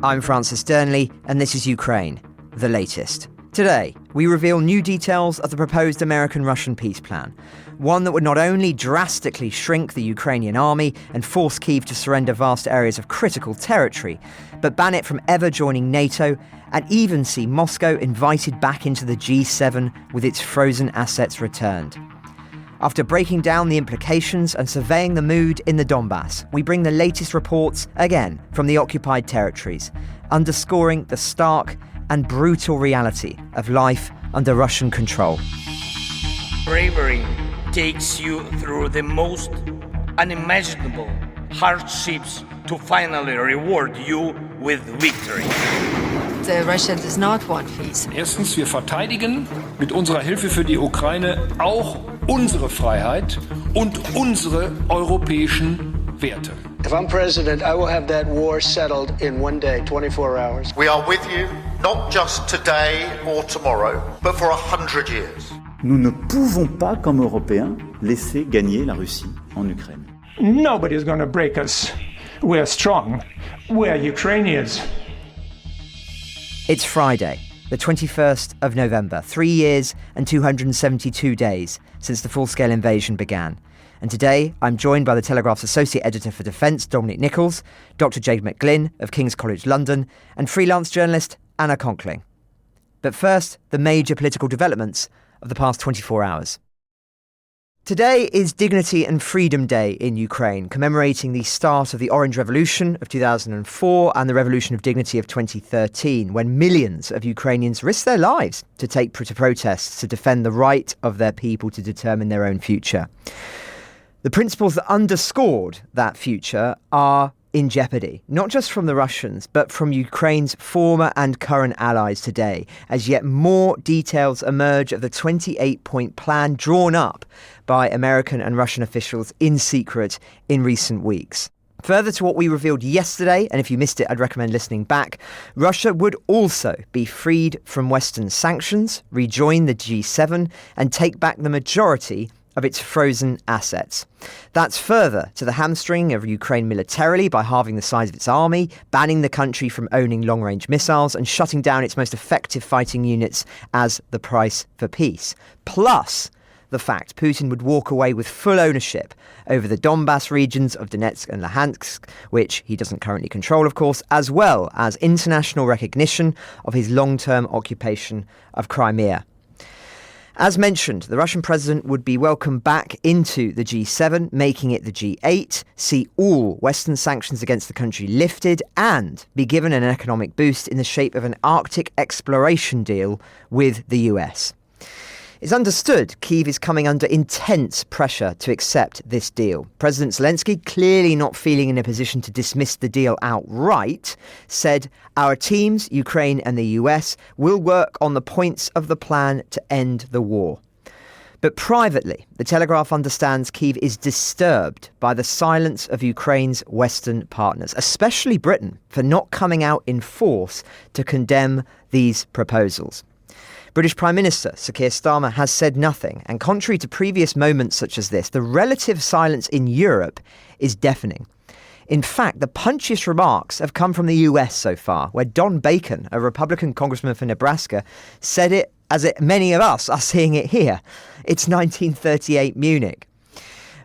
I'm Francis Dearnley, and this is Ukraine, the latest. Today, we reveal new details of the proposed American-Russian peace plan, one that would not only drastically shrink the Ukrainian army and force Kyiv to surrender vast areas of critical territory, but ban it from ever joining NATO and even see Moscow invited back into the G7 with its frozen assets returned. After breaking down the implications and surveying the mood in the Donbas, we bring the latest reports, again, from the occupied territories, underscoring the stark and brutal reality of life under Russian control. Bravery takes you through the most unimaginable hardships to finally reward you with victory. Russia does not want peace. Erstens, wir verteidigen mit unserer Hilfe für die Ukraine auch unsere Freiheit und unsere europäischen Werte. If I'm president, I will have that war settled in one day, 24 hours. We are with you, not just today or tomorrow, but for 100 years. Nous ne pouvons pas, comme Européens, laisser gagner la Russie en Ukraine. Nobody is going to break us. We're strong. We're Ukrainians. It's Friday, the 21st of November, 3 years and 272 days since the full-scale invasion began. And today, I'm joined by the Telegraph's Associate Editor for Defence, Dominic Nicholls, Dr. Jade McGlynn of King's College London, and freelance journalist Anna Conkling. But first, the major political developments of the past 24 hours. Today is Dignity and Freedom Day in Ukraine, commemorating the start of the Orange Revolution of 2004 and the Revolution of Dignity of 2013, when millions of Ukrainians risked their lives to take to protests to defend the right of their people to determine their own future. The principles that underscored that future are in jeopardy, not just from the Russians, but from Ukraine's former and current allies today, as yet more details emerge of the 28-point plan drawn up by American and Russian officials in secret in recent weeks. Further to what we revealed yesterday, and if you missed it, I'd recommend listening back, Russia would also be freed from Western sanctions, rejoin the G7, and take back the majority of its frozen assets. That's further to the hamstring of Ukraine militarily by halving the size of its army, banning the country from owning long-range missiles, and shutting down its most effective fighting units as the price for peace. Plus the fact Putin would walk away with full ownership over the Donbas regions of Donetsk and Luhansk, which he doesn't currently control, of course, as well as international recognition of his long-term occupation of Crimea. As mentioned, the Russian president would be welcomed back into the G7, making it the G8, see all Western sanctions against the country lifted, and be given an economic boost in the shape of an Arctic exploration deal with the US. It's understood Kyiv is coming under intense pressure to accept this deal. President Zelensky, clearly not feeling in a position to dismiss the deal outright, said, "Our teams, Ukraine and the US, will work on the points of the plan to end the war." But privately, the Telegraph understands Kyiv is disturbed by the silence of Ukraine's Western partners, especially Britain, for not coming out in force to condemn these proposals. British Prime Minister Sir Keir Starmer has said nothing, and contrary to previous moments such as this, the relative silence in Europe is deafening. In fact, the punchiest remarks have come from the US so far, where Don Bacon, a Republican congressman for Nebraska, said it as many of us are seeing it here. It's 1938 Munich.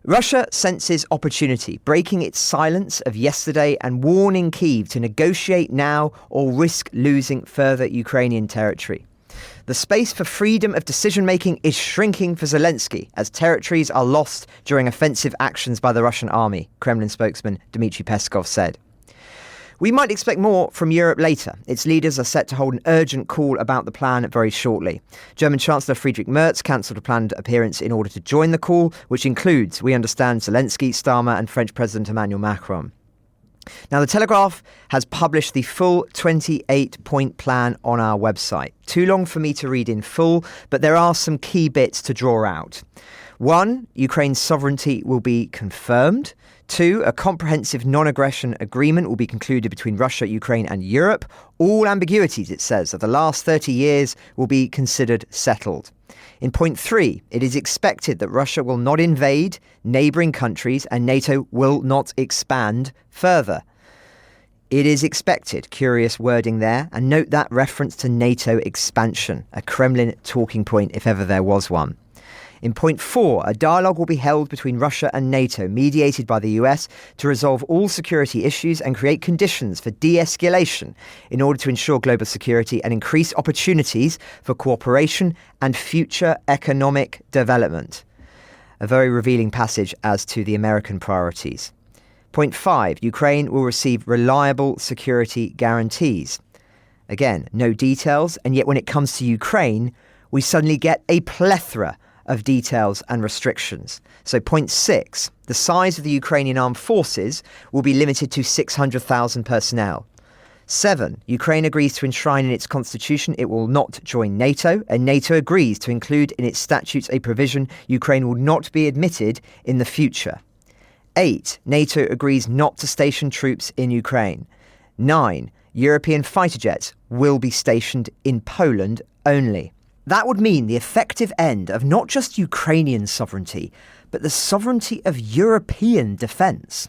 Russia senses opportunity, breaking its silence of yesterday and warning Kyiv to negotiate now or risk losing further Ukrainian territory. The space for freedom of decision-making is shrinking for Zelensky as territories are lost during offensive actions by the Russian army, Kremlin spokesman Dmitry Peskov said. We might expect more from Europe later. Its leaders are set to hold an urgent call about the plan very shortly. German Chancellor Friedrich Merz cancelled a planned appearance in order to join the call, which includes, we understand, Zelensky, Starmer and French President Emmanuel Macron. Now, the Telegraph has published the full 28-point plan on our website. Too long for me to read in full, but there are some key bits to draw out. 1, Ukraine's sovereignty will be confirmed. 2, a comprehensive non-aggression agreement will be concluded between Russia, Ukraine and Europe. All ambiguities, it says, of the last 30 years will be considered settled. In point 3, it is expected that Russia will not invade neighbouring countries and NATO will not expand further. It is expected, curious wording there, and note that reference to NATO expansion, a Kremlin talking point if ever there was one. In point 4, a dialogue will be held between Russia and NATO, mediated by the US, to resolve all security issues and create conditions for de-escalation in order to ensure global security and increase opportunities for cooperation and future economic development. A very revealing passage as to the American priorities. Point 5, Ukraine will receive reliable security guarantees. Again, no details, and yet when it comes to Ukraine, we suddenly get a plethora of details and restrictions. So point 6, the size of the Ukrainian armed forces will be limited to 600,000 personnel. 7, Ukraine agrees to enshrine in its constitution it will not join NATO, and NATO agrees to include in its statutes a provision Ukraine will not be admitted in the future. 8, NATO agrees not to station troops in Ukraine. 9, European fighter jets will be stationed in Poland only. That would mean the effective end of not just Ukrainian sovereignty, but the sovereignty of European defence.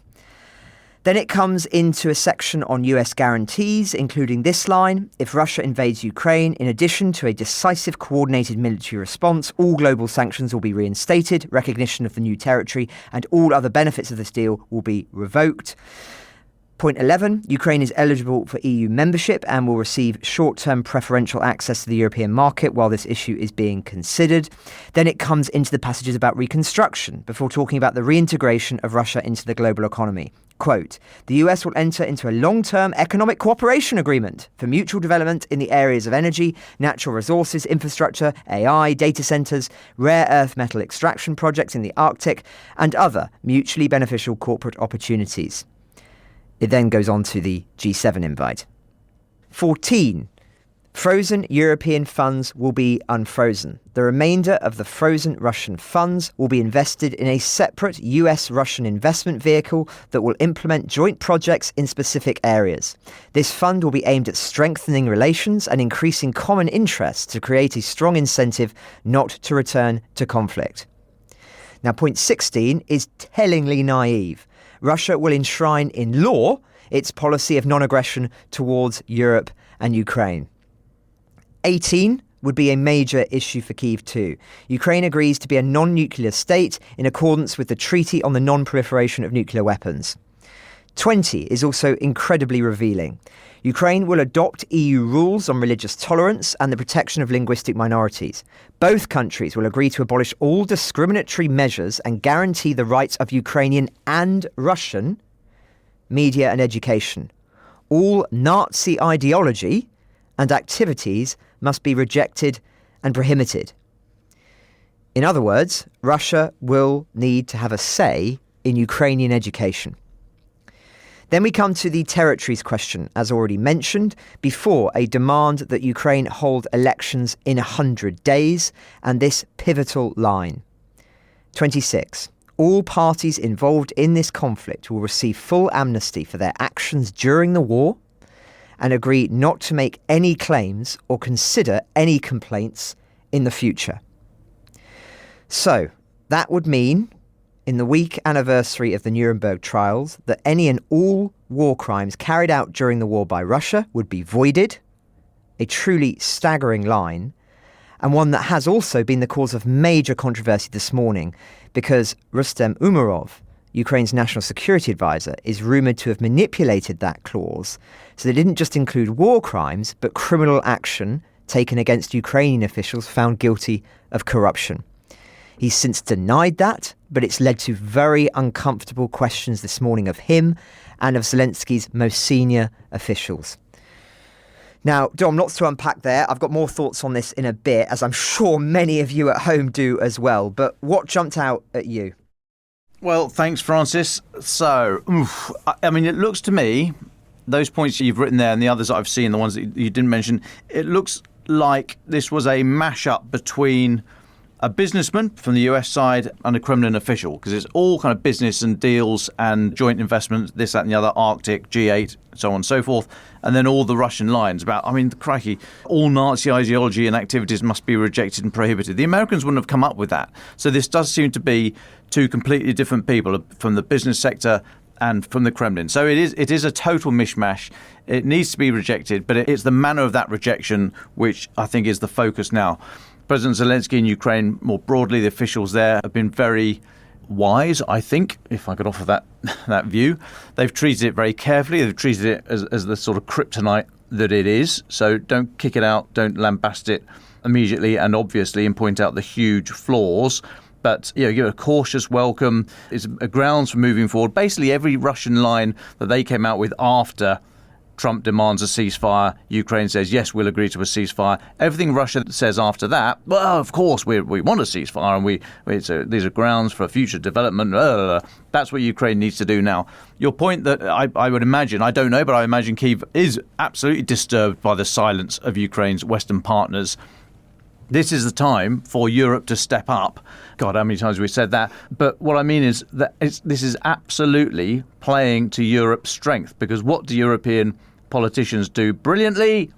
Then it comes into a section on US guarantees, including this line: if Russia invades Ukraine, in addition to a decisive coordinated military response, all global sanctions will be reinstated, recognition of the new territory, and all other benefits of this deal will be revoked. Point 11, Ukraine is eligible for EU membership and will receive short-term preferential access to the European market while this issue is being considered. Then it comes into the passages about reconstruction, before talking about the reintegration of Russia into the global economy. Quote, the US will enter into a long-term economic cooperation agreement for mutual development in the areas of energy, natural resources, infrastructure, AI, data centres, rare earth metal extraction projects in the Arctic, and other mutually beneficial corporate opportunities. It then goes on to the G7 invite. 14. Frozen European funds will be unfrozen. The remainder of the frozen Russian funds will be invested in a separate US-Russian investment vehicle that will implement joint projects in specific areas. This fund will be aimed at strengthening relations and increasing common interests to create a strong incentive not to return to conflict. Now, point 16 is tellingly naive. Russia will enshrine in law its policy of non-aggression towards Europe and Ukraine. 18 would be a major issue for Kyiv too. Ukraine agrees to be a non-nuclear state in accordance with the Treaty on the Non-Proliferation of Nuclear Weapons. 20 is also incredibly revealing. Ukraine will adopt EU rules on religious tolerance and the protection of linguistic minorities. Both countries will agree to abolish all discriminatory measures and guarantee the rights of Ukrainian and Russian media and education. All Nazi ideology and activities must be rejected and prohibited. In other words, Russia will need to have a say in Ukrainian education. Then we come to the territories question, as already mentioned, before a demand that Ukraine hold elections in 100 days, and this pivotal line. 26. All parties involved in this conflict will receive full amnesty for their actions during the war and agree not to make any claims or consider any complaints in the future. So, that would mean, in the week anniversary of the Nuremberg trials, that any and all war crimes carried out during the war by Russia would be voided, a truly staggering line, and one that has also been the cause of major controversy this morning, because Rustem Umerov, Ukraine's national security advisor, is rumoured to have manipulated that clause so that it didn't just include war crimes, but criminal action taken against Ukrainian officials found guilty of corruption. He's since denied that, but it's led to very uncomfortable questions this morning of him and of Zelensky's most senior officials. Now, Dom, lots to unpack there. I've got more thoughts on this in a bit, as I'm sure many of you at home do as well. But what jumped out at you? Well, thanks, Francis. So, I mean, it looks to me, those points you've written there and the others that I've seen, the ones that you didn't mention, it looks like this was a mash-up between a businessman from the US side and a Kremlin official, because it's all kind of business and deals and joint investments, this, that and the other, Arctic, G8, so on and so forth, and then all the Russian lines about, I mean, crikey, all Nazi ideology and activities must be rejected and prohibited. The Americans wouldn't have come up with that. So this does seem to be two completely different people from the business sector and from the Kremlin. So it is a total mishmash. It needs to be rejected, but it's the manner of that rejection which I think is the focus now. President Zelensky in Ukraine, more broadly, the officials there have been very wise, I think, if I could offer that view. They've treated it very carefully. They've treated it as the sort of kryptonite that it is. So don't kick it out, don't lambast it immediately and obviously, and point out the huge flaws. But give it a cautious welcome. It's a grounds for moving forward. Basically, every Russian line that they came out with after Trump demands a ceasefire, Ukraine says, yes, we'll agree to a ceasefire. Everything Russia says after that, well, of course, we want a ceasefire and these are grounds for future development. That's what Ukraine needs to do now. Your point that I would imagine, I don't know, but I imagine Kyiv is absolutely disturbed by the silence of Ukraine's Western partners. This is the time for Europe to step up. God, how many times have we said that? But what I mean is that this is absolutely playing to Europe's strength, because what do European politicians do brilliantly?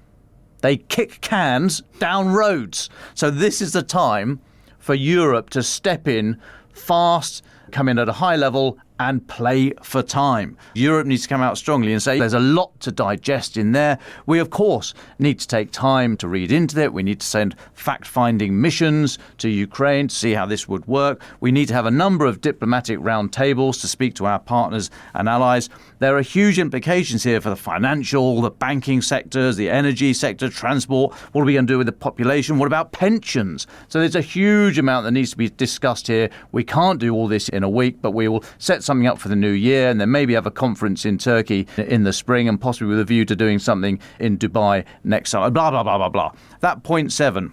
They kick cans down roads. So this is the time for Europe to step in fast, come in at a high level and play for time. Europe needs to come out strongly and say there's a lot to digest in there. We, of course, need to take time to read into it. We need to send fact-finding missions to Ukraine to see how this would work. We need to have a number of diplomatic roundtables to speak to our partners and allies. There are huge implications here for the financial, the banking sectors, the energy sector, transport. What are we going to do with the population? What about pensions? So there's a huge amount that needs to be discussed here. We can't do all this in a week, but we will set something up for the new year and then maybe have a conference in Turkey in the spring and possibly with a view to doing something in Dubai next summer. Blah, blah, blah, blah, blah. That point seven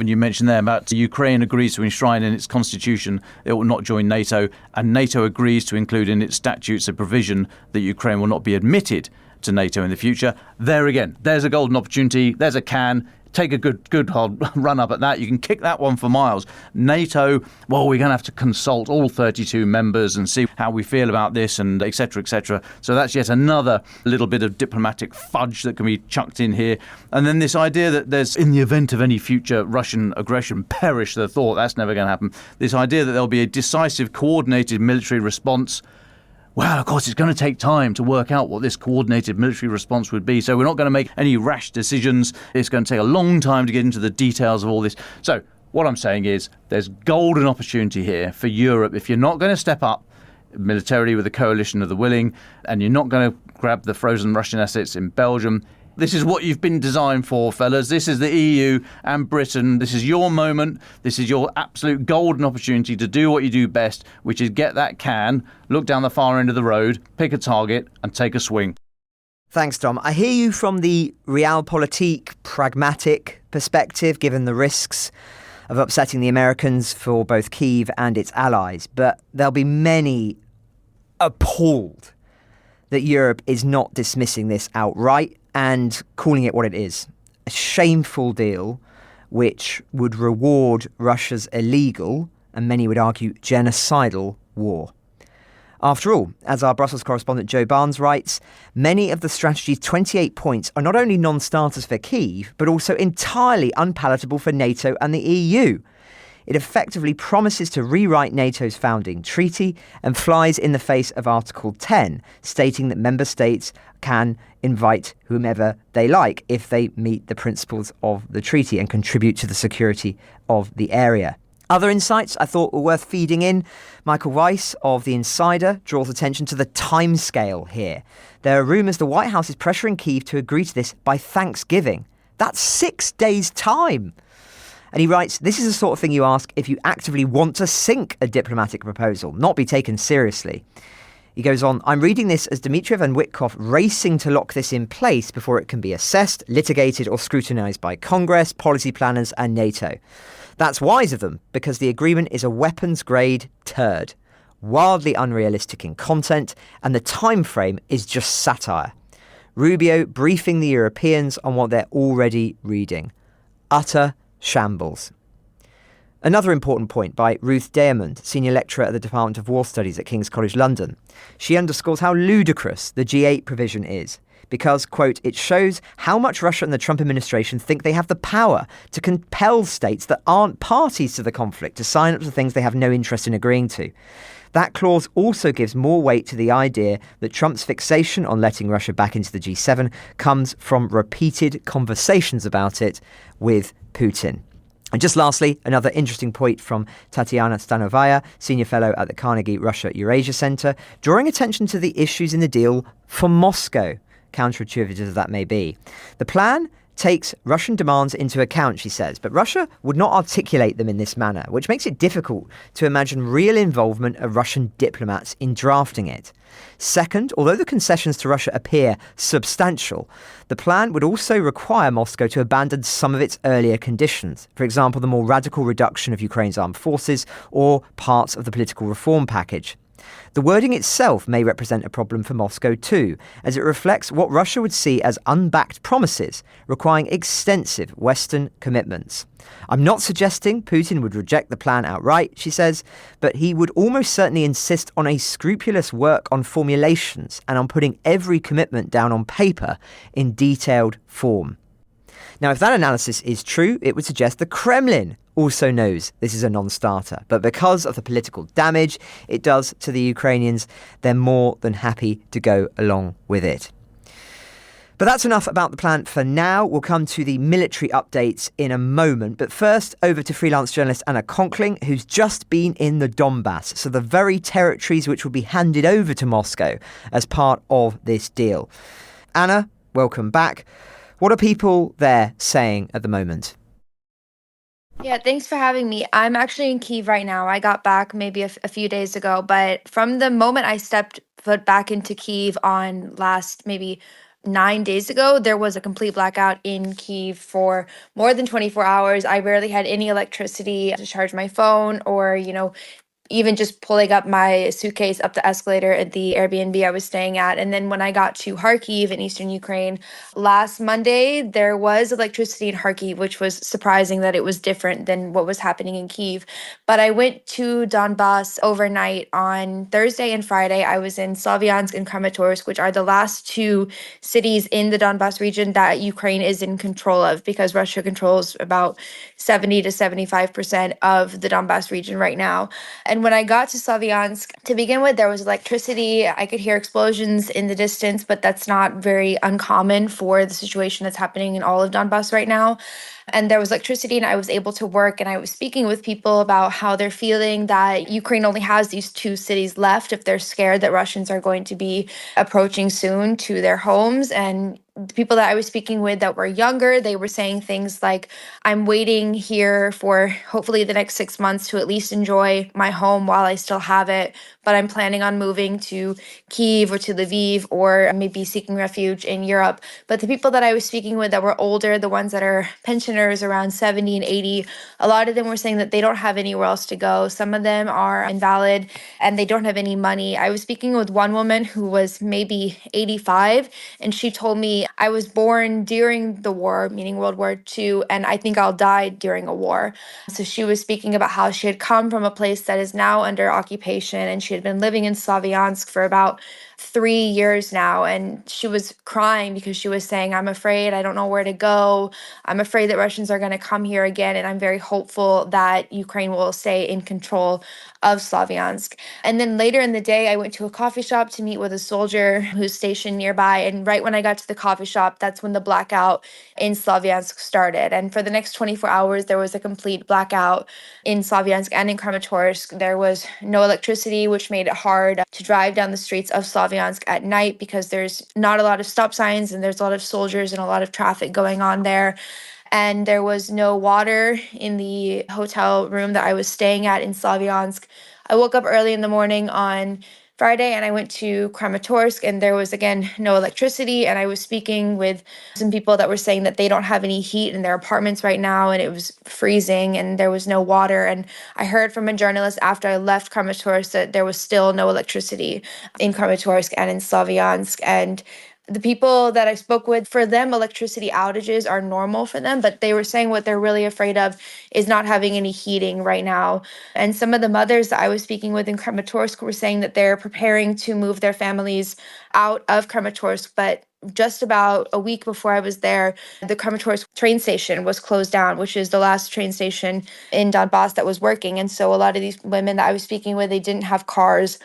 you mentioned there about Ukraine agrees to enshrine in its constitution it will not join NATO, and NATO agrees to include in its statutes a provision that Ukraine will not be admitted to NATO in the future. There again, there's a golden opportunity. There's a can. Take a good hard run up at that. You can kick that one for miles. NATO, well, we're going to have to consult all 32 members and see how we feel about this and et cetera, et cetera. So that's yet another little bit of diplomatic fudge that can be chucked in here. And then this idea that there's, in the event of any future Russian aggression, perish the thought, that's never going to happen. This idea that there'll be a decisive, coordinated military response. Well, of course, it's going to take time to work out what this coordinated military response would be. So we're not going to make any rash decisions. It's going to take a long time to get into the details of all this. So what I'm saying is there's golden opportunity here for Europe. If you're not going to step up militarily with a coalition of the willing, and you're not going to grab the frozen Russian assets in Belgium, this is what you've been designed for, fellas. This is the EU and Britain. This is your moment. This is your absolute golden opportunity to do what you do best, which is get that can, look down the far end of the road, pick a target and take a swing. Thanks, Dom. I hear you from the realpolitik, pragmatic perspective, given the risks of upsetting the Americans for both Kyiv and its allies. But there'll be many appalled that Europe is not dismissing this outright and calling it what it is, a shameful deal which would reward Russia's illegal, and many would argue genocidal, war. After all, as our Brussels correspondent Joe Barnes writes, many of the strategy's 28 points are not only non-starters for Kyiv, but also entirely unpalatable for NATO and the EU. It effectively promises to rewrite NATO's founding treaty and flies in the face of Article 10, stating that member states can invite whomever they like if they meet the principles of the treaty and contribute to the security of the area. Other insights I thought were worth feeding in. Michael Weiss of The Insider draws attention to the timescale here. There are rumours the White House is pressuring Kyiv to agree to this by Thanksgiving. That's 6 days' time. And he writes, this is the sort of thing you ask if you actively want to sink a diplomatic proposal, not be taken seriously. He goes on, I'm reading this as Dmitriev and Witkoff racing to lock this in place before it can be assessed, litigated or scrutinised by Congress, policy planners and NATO. That's wise of them, because the agreement is a weapons-grade turd, wildly unrealistic in content, and the time frame is just satire. Rubio briefing the Europeans on what they're already reading. Utter shambles. Another important point by Ruth Diamond, senior lecturer at the Department of War Studies at King's College London. She underscores how ludicrous the G8 provision is because, quote, it shows how much Russia and the Trump administration think they have the power to compel states that aren't parties to the conflict to sign up to things they have no interest in agreeing to. That clause also gives more weight to the idea that Trump's fixation on letting Russia back into the G7 comes from repeated conversations about it with Putin. And just lastly, another interesting point from Tatiana Stanovaya, Senior Fellow at the Carnegie Russia-Eurasia Center, drawing attention to the issues in the deal for Moscow, counterintuitive as that may be. The plan takes Russian demands into account, she says, but Russia would not articulate them in this manner, which makes it difficult to imagine real involvement of Russian diplomats in drafting it. Second, although the concessions to Russia appear substantial, the plan would also require Moscow to abandon some of its earlier conditions, for example, the more radical reduction of Ukraine's armed forces or parts of the political reform package. The wording itself may represent a problem for Moscow too, as it reflects what Russia would see as unbacked promises requiring extensive Western commitments. I'm not suggesting Putin would reject the plan outright, she says, but he would almost certainly insist on a scrupulous work on formulations and on putting every commitment down on paper in detailed form. Now, if that analysis is true, it would suggest the Kremlin also knows this is a non-starter. But because of the political damage it does to the Ukrainians, they're more than happy to go along with it. But that's enough about the plan for now. We'll come to the military updates in a moment. But first, over to freelance journalist Anna Conkling, who's just been in the Donbas, so the very territories which will be handed over to Moscow as part of this deal. Anna, welcome back. What are people there saying at the moment? Yeah, thanks for having me. I'm actually in Kyiv right now. I got back maybe a few days ago, but from the moment I stepped foot back into Kyiv on last maybe 9 days ago, there was a complete blackout in Kyiv for more than 24 hours. I barely had any electricity to charge my phone or, even just pulling up my suitcase up the escalator at the Airbnb I was staying at. And then when I got to Kharkiv in eastern Ukraine last Monday, there was electricity in Kharkiv, which was surprising that it was different than what was happening in Kyiv. But I went to Donbas overnight on Thursday and Friday. I was in Slavyansk and Kramatorsk, which are the last two cities in the Donbas region that Ukraine is in control of, because Russia controls about 70 to 75% of the Donbas region right now. And when I got to Slavyansk, to begin with, there was electricity. I could hear explosions in the distance, but that's not very uncommon for the situation that's happening in all of Donbas right now. And there was electricity and I was able to work, and I was speaking with people about how they're feeling that Ukraine only has these two cities left, if they're scared that Russians are going to be approaching soon to their homes. And the people that I was speaking with that were younger, they were saying things like, I'm waiting here for hopefully the next 6 months to at least enjoy my home while I still have it, but I'm planning on moving to Kyiv or to Lviv or maybe seeking refuge in Europe. But the people that I was speaking with that were older, the ones that are pensioners around 70 and 80, a lot of them were saying that they don't have anywhere else to go. Some of them are invalid and they don't have any money. I was speaking with one woman who was maybe 85, and she told me, I was born during the war, meaning World War II, and I think I'll die during a war. So she was speaking about how she had come from a place that is now under occupation, and she had been living in Slavyansk for about 3 years now, and she was crying because she was saying, I'm afraid, I don't know where to go. I'm afraid that Russians are going to come here again, and I'm very hopeful that Ukraine will stay in control of Slavyansk. And then later in the day, I went to a coffee shop to meet with a soldier who's stationed nearby, and right when I got to the coffee shop, that's when the blackout in Slavyansk started. And for the next 24 hours, there was a complete blackout in Slavyansk and in Kramatorsk. There was no electricity, which made it hard to drive down the streets of Slavyansk at night because there's not a lot of stop signs and there's a lot of soldiers and a lot of traffic going on there. And there was no water in the hotel room that I was staying at in Slavyansk. I woke up early in the morning on Friday and I went to Kramatorsk, and there was again no electricity, and I was speaking with some people that were saying that they don't have any heat in their apartments right now, and it was freezing and there was no water. And I heard from a journalist after I left Kramatorsk that there was still no electricity in Kramatorsk and in Slavyansk. And the people that I spoke with, for them, electricity outages are normal for them, but they were saying what they're really afraid of is not having any heating right now. And some of the mothers that I was speaking with in Kramatorsk were saying that they're preparing to move their families out of Kramatorsk, but just about a week before I was there, the Kramatorsk train station was closed down, which is the last train station in Donbas that was working. And so a lot of these women that I was speaking with, they didn't have cars.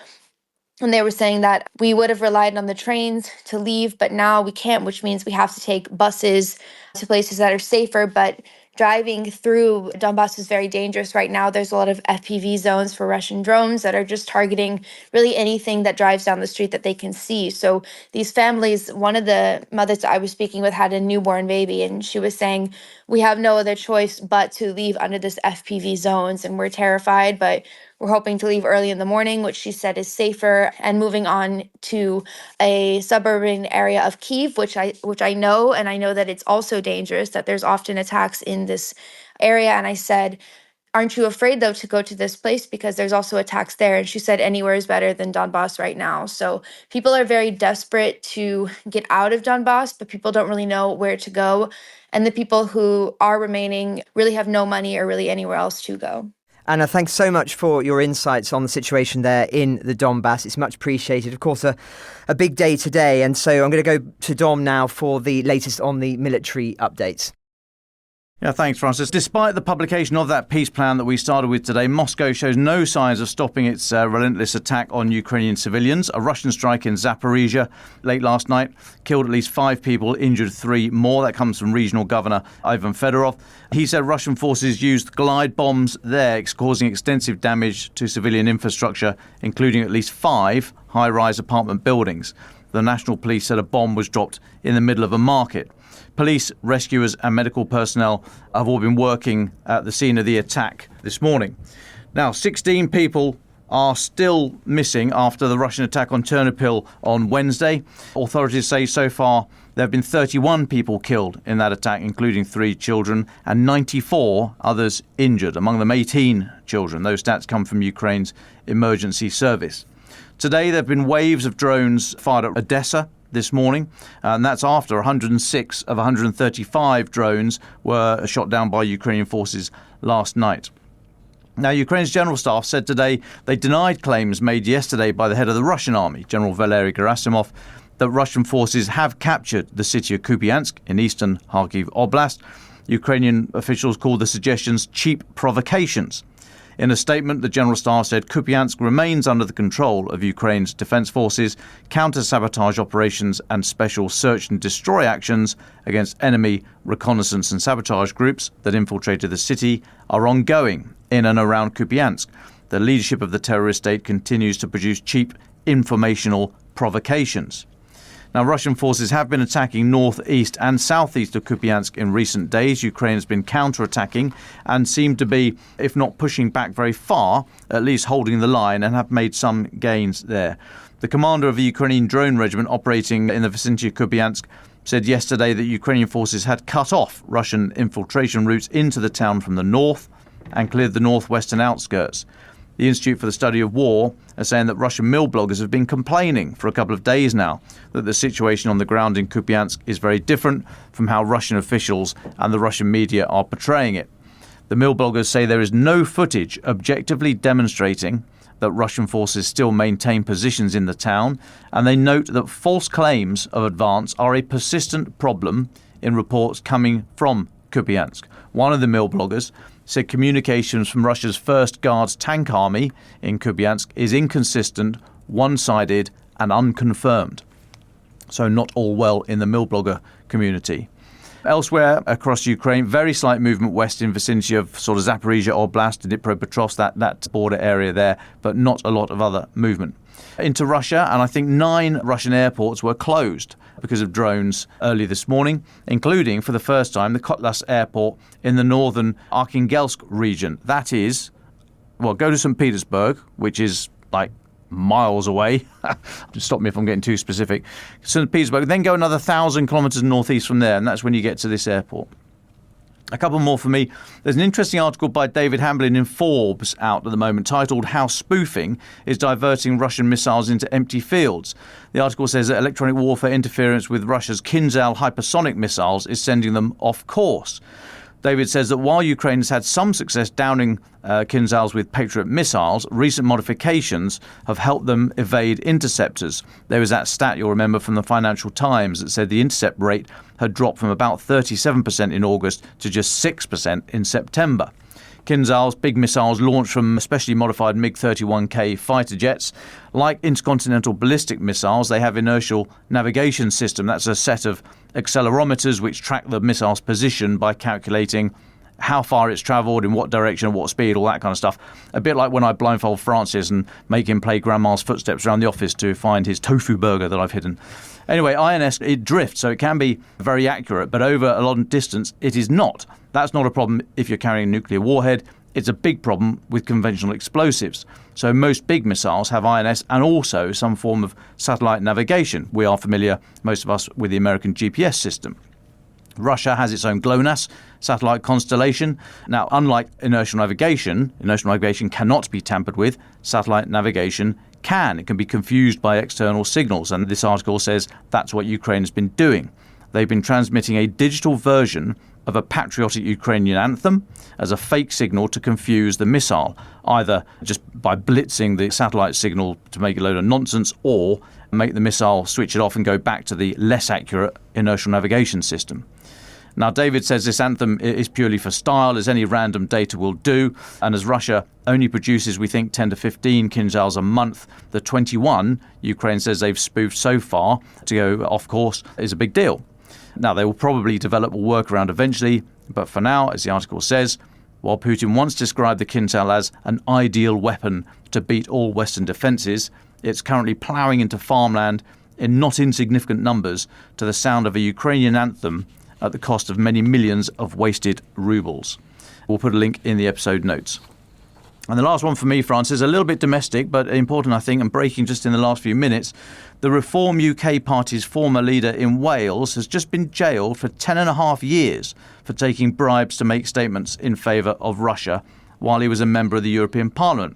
And they were saying that we would have relied on the trains to leave, but now we can't, which means we have to take buses to places that are safer. But driving through Donbas is very dangerous right now. There's a lot of FPV zones for Russian drones that are just targeting really anything that drives down the street that they can see. So these families, one of the mothers I was speaking with had a newborn baby, and she was saying, we have no other choice but to leave under this FPV zones, and we're terrified, but we're hoping to leave early in the morning, which she said is safer, and moving on to a suburban area of Kyiv, which I know, and I know that it's also dangerous, that there's often attacks in this area. And I said, aren't you afraid, though, to go to this place because there's also attacks there? And she said, anywhere is better than Donbas right now. So people are very desperate to get out of Donbas, but people don't really know where to go. And the people who are remaining really have no money or really anywhere else to go. Anna, thanks so much for your insights on the situation there in the Donbas. It's much appreciated. Of course, a big day today. And so I'm going to go to Dom now for the latest on the military updates. Yeah, thanks, Francis. Despite the publication of that peace plan that we started with today, Moscow shows no signs of stopping its relentless attack on Ukrainian civilians. A Russian strike in Zaporizhia late last night killed at least 5 people, injured 3 more. That comes from regional governor Ivan Fedorov. He said Russian forces used glide bombs there, causing extensive damage to civilian infrastructure, including at least 5 high-rise apartment buildings. The National Police said a bomb was dropped in the middle of a market. Police, rescuers and medical personnel have all been working at the scene of the attack this morning. Now, 16 people are still missing after the Russian attack on Ternopil on Wednesday. Authorities say so far there have been 31 people killed in that attack, including 3 children, and 94 others injured, among them 18 children. Those stats come from Ukraine's emergency service. Today, there have been waves of drones fired at Odessa this morning, and that's after 106 of 135 drones were shot down by Ukrainian forces last night. Now, Ukraine's General Staff said today they denied claims made yesterday by the head of the Russian army, General Valery Gerasimov, that Russian forces have captured the city of Kupiansk in eastern Kharkiv Oblast. Ukrainian officials called the suggestions cheap provocations. In a statement, the General Staff said Kupiansk remains under the control of Ukraine's defence forces. Counter-sabotage operations and special search and destroy actions against enemy reconnaissance and sabotage groups that infiltrated the city are ongoing in and around Kupiansk. The leadership of the terrorist state continues to produce cheap informational provocations. Now, Russian forces have been attacking northeast and southeast of Kupiansk in recent days. Ukraine has been counter-attacking and seemed to be, if not pushing back very far, at least holding the line and have made some gains there. The commander of the Ukrainian drone regiment operating in the vicinity of Kupiansk said yesterday that Ukrainian forces had cut off Russian infiltration routes into the town from the north and cleared the northwestern outskirts. The Institute for the Study of War are saying that Russian mill bloggers have been complaining for a couple of days now that the situation on the ground in Kupiansk is very different from how Russian officials and the Russian media are portraying it. The mill bloggers say there is no footage objectively demonstrating that Russian forces still maintain positions in the town, and they note that false claims of advance are a persistent problem in reports coming from Kupiansk. One of the mill bloggers said communications from Russia's 1st Guards Tank Army in Kupiansk is inconsistent, one-sided and unconfirmed. So not all well in the mill blogger community. Elsewhere across Ukraine, very slight movement west in vicinity of sort of Zaporizhia Oblast and Dnipropetrovsk, that border area there, but not a lot of other movement. Into Russia, and I think 9 Russian airports were closed because of drones early this morning, including, for the first time, the Kotlas airport in the northern Arkhangelsk region. That is, well, go to St. Petersburg, which is like miles away. Just stop me if I'm getting too specific. St. Petersburg, then go another 1,000 kilometres northeast from there, and that's when you get to this airport. A couple more for me. There's an interesting article by David Hamblin in Forbes out at the moment titled How Spoofing is Diverting Russian Missiles into Empty Fields. The article says that electronic warfare interference with Russia's Kinzhal hypersonic missiles is sending them off course. David says that while Ukraine has had some success downing Kinzhals with Patriot missiles, recent modifications have helped them evade interceptors. There was that stat, you'll remember, from the Financial Times that said the intercept rate had dropped from about 37% in August to just 6% in September. Kinzhals, big missiles launched from specially modified MiG-31K fighter jets. Like intercontinental ballistic missiles, they have inertial navigation system. That's a set of accelerometers which track the missile's position by calculating how far it's travelled, in what direction, what speed, all that kind of stuff. A bit like when I blindfold Francis and make him play Grandma's footsteps around the office to find his tofu burger that I've hidden. Anyway, INS, it drifts, so it can be very accurate, but over a long distance, it is not. That's not a problem if you're carrying a nuclear warhead. It's a big problem with conventional explosives. So most big missiles have INS and also some form of satellite navigation. We are familiar, most of us, with the American GPS system. Russia has its own GLONASS satellite constellation. Now, unlike inertial navigation cannot be tampered with. Satellite navigation can. It can be confused by external signals, and this article says that's what Ukraine has been doing. They've been transmitting a digital version of a patriotic Ukrainian anthem as a fake signal to confuse the missile, either just by blitzing the satellite signal to make a load of nonsense, or make the missile switch it off and go back to the less accurate inertial navigation system. Now, David says this anthem is purely for style, as any random data will do, and as Russia only produces, we think, 10 to 15 Kinzhals a month, the 21 Ukraine says they've spoofed so far to go off course is a big deal. Now, they will probably develop a workaround eventually, but for now, as the article says, while Putin once described the Kinzhal as an ideal weapon to beat all Western defences, it's currently ploughing into farmland in not insignificant numbers to the sound of a Ukrainian anthem at the cost of many millions of wasted rubles. We'll put a link in the episode notes. And the last one for me, France, is a little bit domestic, but important, I think, and breaking just in the last few minutes. The Reform UK Party's former leader in Wales has just been jailed for 10.5 years for taking bribes to make statements in favour of Russia while he was a member of the European Parliament.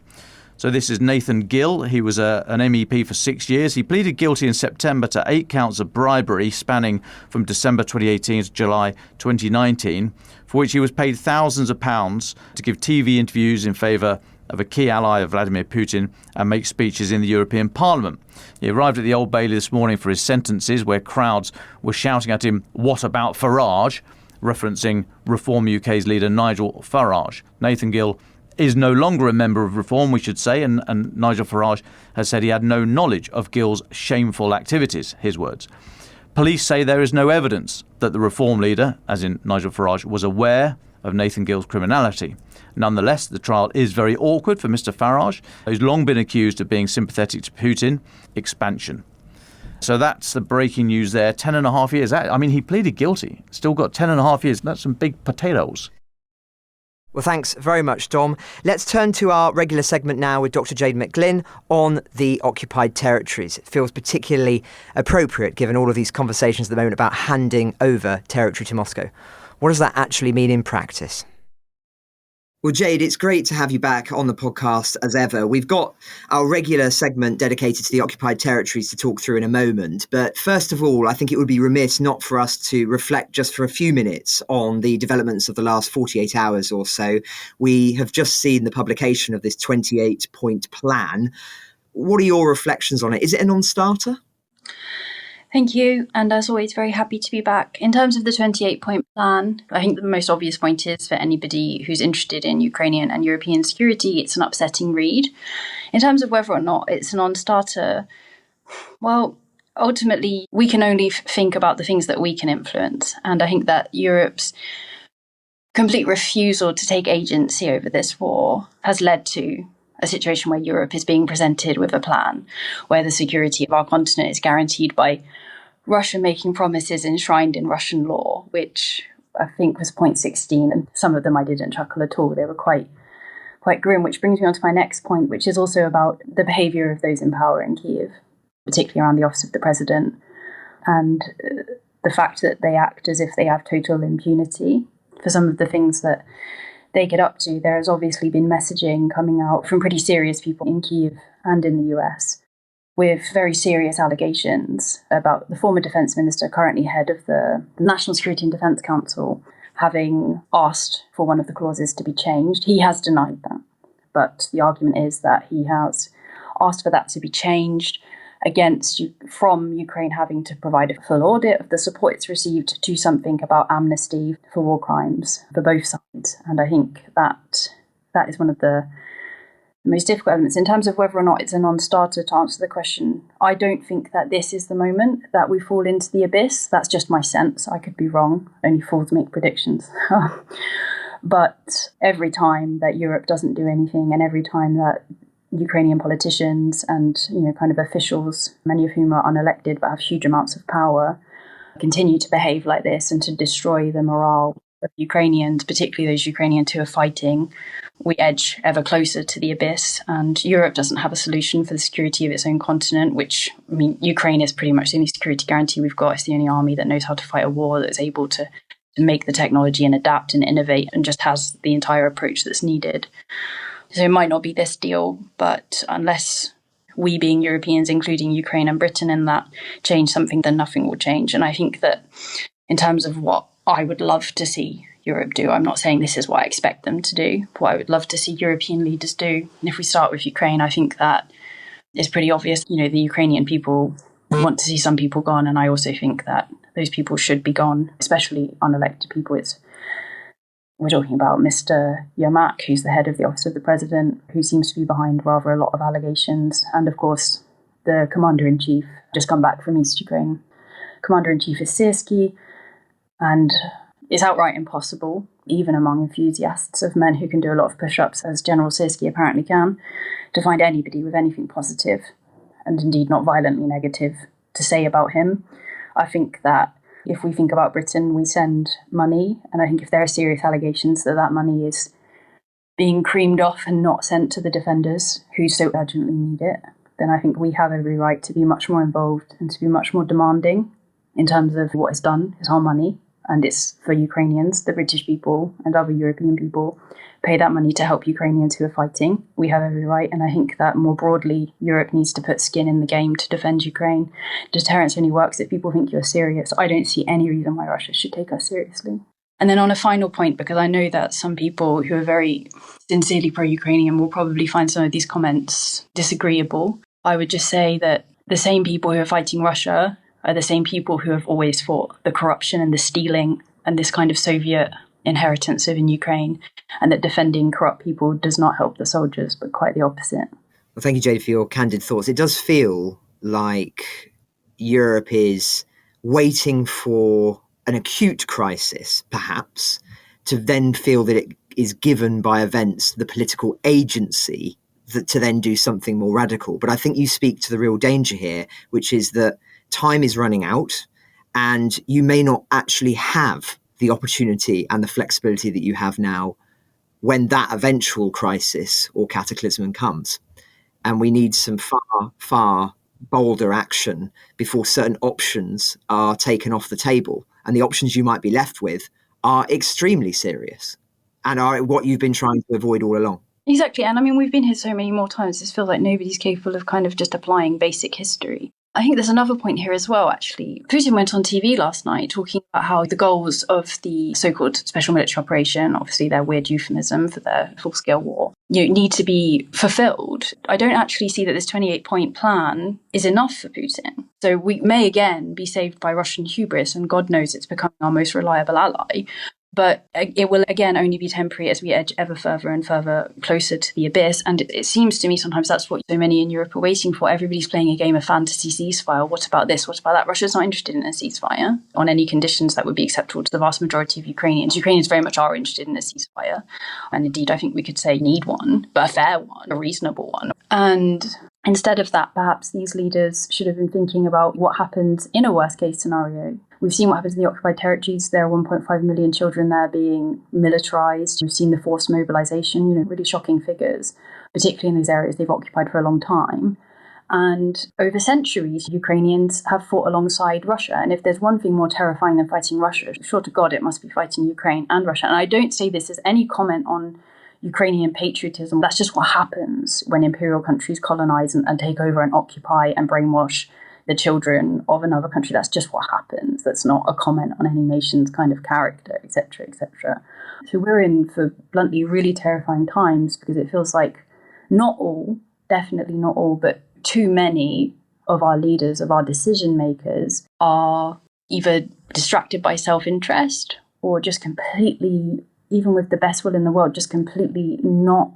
So this is Nathan Gill. He was an MEP for 6 years. He pleaded guilty in September to 8 counts of bribery spanning from December 2018 to July 2019, for which he was paid thousands of pounds to give TV interviews in favour of a key ally of Vladimir Putin and make speeches in the European Parliament. He arrived at the Old Bailey this morning for his sentences, where crowds were shouting at him, "What about Farage?" referencing Reform UK's leader Nigel Farage. Nathan Gill is no longer a member of Reform, we should say, and Nigel Farage has said he had no knowledge of Gill's shameful activities, his words. Police say there is no evidence that the Reform leader, as in Nigel Farage, was aware of Nathan Gill's criminality. Nonetheless, the trial is very awkward for Mr Farage, who's long been accused of being sympathetic to Putin. Expansion. So that's the breaking news there. 10.5 years. I mean, he pleaded guilty. Still got 10.5 years. That's some big potatoes. Well, thanks very much, Dom. Let's turn to our regular segment now with Dr. Jade McGlynn on the occupied territories. It feels particularly appropriate given all of these conversations at the moment about handing over territory to Moscow. What does that actually mean in practice? Well, Jade, it's great to have you back on the podcast as ever. We've got our regular segment dedicated to the occupied territories to talk through in a moment. But first of all, I think it would be remiss not for us to reflect just for a few minutes on the developments of the last 48 hours or so. We have just seen the publication of this 28-point plan. What are your reflections on it? Is it a non-starter? Thank you, and as always, very happy to be back. In terms of the 28-point plan, I think the most obvious point is for anybody who's interested in Ukrainian and European security, it's an upsetting read. In terms of whether or not it's a non-starter, well, ultimately, we can only think about the things that we can influence, and I think that Europe's complete refusal to take agency over this war has led to a situation where Europe is being presented with a plan where the security of our continent is guaranteed by Russia making promises enshrined in Russian law, which I think was point 16, and some of them I didn't chuckle at all. They were quite grim, which brings me on to my next point, which is also about the behaviour of those in power in Kyiv, particularly around the office of the president, and the fact that they act as if they have total impunity for some of the things that they get up to. There has obviously been messaging coming out from pretty serious people in Kyiv and in the US with very serious allegations about the former defence minister, currently head of the National Security and Defence Council, having asked for one of the clauses to be changed. He has denied that. But the argument is that he has asked for that to be changed from Ukraine having to provide a full audit of the support it's received to something about amnesty for war crimes for both sides. And I think that is one of the most difficult elements. In terms of whether or not it's a non-starter, to answer the question, I don't think that this is the moment that we fall into the abyss. That's just my sense. I could be wrong. Only fools make predictions. But every time that Europe doesn't do anything, and every time that Ukrainian politicians and kind of officials, many of whom are unelected but have huge amounts of power, continue to behave like this and to destroy the morale of Ukrainians, particularly those Ukrainians who are fighting, we edge ever closer to the abyss. And Europe doesn't have a solution for the security of its own continent, which, Ukraine is pretty much the only security guarantee we've got. It's the only army that knows how to fight a war, that's able to make the technology and adapt and innovate, and just has the entire approach that's needed. So it might not be this deal, but unless we, being Europeans, including Ukraine and Britain in that, change something, then nothing will change. And I think that in terms of what I would love to see Europe do, I'm not saying this is what I expect them to do, but what I would love to see European leaders do. And if we start with Ukraine, I think that it's pretty obvious. The Ukrainian people want to see some people gone, and I also think that those people should be gone, especially unelected people. We're talking about Mr. Yermak, who's the head of the Office of the President, who seems to be behind rather a lot of allegations. And of course, the Commander-in-Chief, just come back from East Ukraine. Commander-in-Chief is Syrskyi, and it's outright impossible, even among enthusiasts of men who can do a lot of push-ups, as General Syrskyi apparently can, to find anybody with anything positive, and indeed not violently negative, to say about him. I think that if we think about Britain, we send money, and I think if there are serious allegations that money is being creamed off and not sent to the defenders who so urgently need it, then I think we have every right to be much more involved and to be much more demanding in terms of what is done. It's our money, and it's for Ukrainians. The British people and other European people pay that money to help Ukrainians who are fighting. We have every right, and I think that more broadly, Europe needs to put skin in the game to defend Ukraine. Deterrence only works if people think you're serious. I don't see any reason why Russia should take us seriously. And then on a final point, because I know that some people who are very sincerely pro-Ukrainian will probably find some of these comments disagreeable, I would just say that the same people who are fighting Russia are the same people who have always fought the corruption and the stealing and this kind of Soviet inheritance in Ukraine, and that defending corrupt people does not help the soldiers, but quite the opposite. Well, thank you, Jade, for your candid thoughts. It does feel like Europe is waiting for an acute crisis, perhaps, to then feel that it is given by events the political agency to then do something more radical. But I think you speak to the real danger here, which is that time is running out, and you may not actually have the opportunity and the flexibility that you have now when that eventual crisis or cataclysm comes. And we need some far, far bolder action before certain options are taken off the table. And the options you might be left with are extremely serious and are what you've been trying to avoid all along. Exactly. And we've been here so many more times. It feels like nobody's capable of kind of just applying basic history. I think there's another point here as well, actually. Putin went on TV last night talking about how the goals of the so-called special military operation, obviously their weird euphemism for their full-scale war, need to be fulfilled. I don't actually see that this 28-point plan is enough for Putin. So we may again be saved by Russian hubris, and God knows it's becoming our most reliable ally. But it will, again, only be temporary as we edge ever further and further closer to the abyss. And it seems to me sometimes that's what so many in Europe are waiting for. Everybody's playing a game of fantasy ceasefire. What about this? What about that? Russia's not interested in a ceasefire on any conditions that would be acceptable to the vast majority of Ukrainians. Ukrainians very much are interested in a ceasefire. And indeed, I think we could say need one, but a fair one, a reasonable one. And instead of that, perhaps these leaders should have been thinking about what happens in a worst-case scenario. We've seen what happens in the occupied territories. There are 1.5 million children there being militarized. We've seen the forced mobilization, really shocking figures, particularly in those areas they've occupied for a long time. And over centuries, Ukrainians have fought alongside Russia. And if there's one thing more terrifying than fighting Russia, sure to God, it must be fighting Ukraine and Russia. And I don't say this as any comment on Ukrainian patriotism. That's just what happens when imperial countries colonize and take over and occupy and brainwash the children of another country. That's just what happens. That's not a comment on any nation's kind of character, etc., etc. So we're in, for bluntly, really terrifying times, because it feels like not all, definitely not all, but too many of our leaders, of our decision makers, are either distracted by self-interest or just completely, even with the best will in the world, just completely not